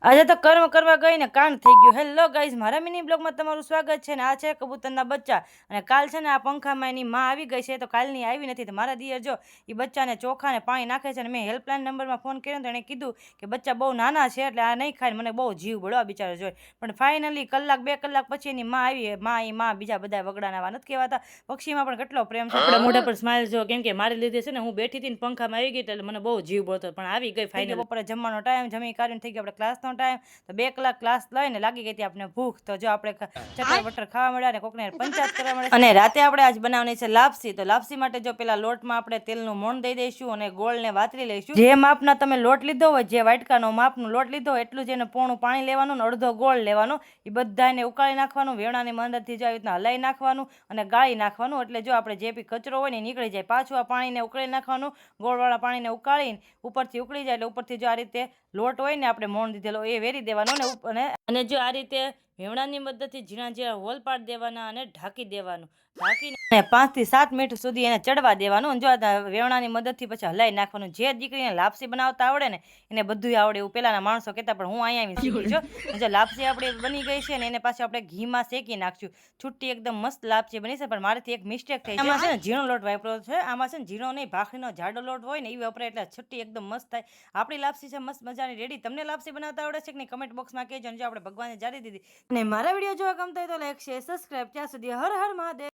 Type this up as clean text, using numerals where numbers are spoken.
આજે તો કર્મ કરવા ગઈ ને કાંડ થઈ ગયું. હેલો ગાઈઝ, મારા મિની બ્લોગમાં તમારું સ્વાગત છે ને આ છે કબૂતરના બચ્ચા. અને કાલ છે ને આ પંખામાં એની માં આવી ગઈ છે, તો કાલની આવી નથી. તો મારા દિયર જો એ બચ્ચાને ચોખા ને પાણી નાખે છે. અને મેં હેલ્પલાઇન નંબરમાં ફોન કર્યો તો એણે કીધું કે બચ્ચા બહુ નાના છે એટલે આ નહીં ખાય. મને બહુ જીવ બળવા બિચારો જોઈ. પણ ફાઇનલી કલાક 2 કલાક પછી એની માં આવી. એ માં બીજા બધા વગડાના નથી કહેવાતા. પક્ષીમાં પણ કેટલો પ્રેમ છે. આપણા મોઢા પર સ્માઇલ જો, કેમ કે મારી લીધે છે ને હું બેઠી હતી ને પંખામાં આવી ગઈ એટલે મને બહુ જીવ બળતો. પણ આવી ગઈ ફાઇનલ. બપોરે જમવાનો ટાઈમ, જમી કાઢીને થઈ ગયો આપણે ક્લાસનો ટાઈમ. તો 2 કલાક ક્લાસ લઈને લાગી ગઈ હતી આપણે ભૂખ. તો જો આપણે ચટર બટર ખાવા મળ્યા ને કોકને પંચાયત કરવા મળે. અને રાતે આપણે આજ બનાવવાની છે લાપસી. તો લાપસી માટે જો પેલા લોટમાં આપણે તેલનું મોણ દઈ દઈશું અને ગોળને વાતરી લઈશું. જે માપના તમે લોટ લીધો હોય, જે વાટકાનો માપનું લોટ લીધો હોય એટલું જ એને પોણું પાણી લેવાનું ને અડધો ગોળ લેવાનો. એ બધાને ઉકાળી નાખવાનું. વેવણાની મદદથી જો આવી રીતના હલાઈ નાખવાનું અને ગાળી નાખવાનું. એટલે જો આપણે જે બી કચરો હોય ને નીકળી જાય. પાછું આ પાણીને ઉકળી નાખવાનું. ગોળવાળા પાણીને ઉકાળીને ઉપરથી ઉકળી જાય એટલે ઉપરથી જો આ રીતે લોટ હોય ને આપણે મોણ દીધેલો એ વેરી દેવાનો અને જો આ રીતે વેવણાની મદદથી ઝીણા ઝીણા હોલ પાડી દેવાના અને ઢાંકી દેવાનું. ઢાંકીને 5 થી 7 મિનિટ સુધી એને ચડવા દેવાનું. જો વેવણાની મદદથી પછી હલાઈ નાખવાનું. જે દીકરીને લાપસી બનાવતા આવડે ને એને બધું આવડે એવું પેલાના માણસો કહેતા, પણ હું અહીંયા શીખી છું. જો લાપસી આપણી બની ગઈ છે ને એને પાછું આપણે ઘીમાં શેકી નાખશું. છુટ્ટી એકદમ મસ્ત લાપસી બની છે. પણ મારેથી એક મિસ્ટેક થઈ છે. આમાં છે ને ઝીણો લોટ વાપર્યો છે. આમાં છે ને ઝીણો નહીં, ભાખરીનો જાડો લોટ હોય ને એ વાપરે એટલે છુટ્ટી એકદમ મસ્ત થાય. આપણી લાપસી છે મસ્ત મજાની રેડી. તમને લાપસી બનાવતા આવડે છે કે નહીં કમેન્ટ બોક્સમાં કહેજો. જો આપણે ભગવાનને જારી દીધી. અને મારા વિડીયો જોવા ગમતા હોય તો લાઈક શેર સબસ્ક્રાઈબ. ત્યાં સુધી હર હર મહાદેવ.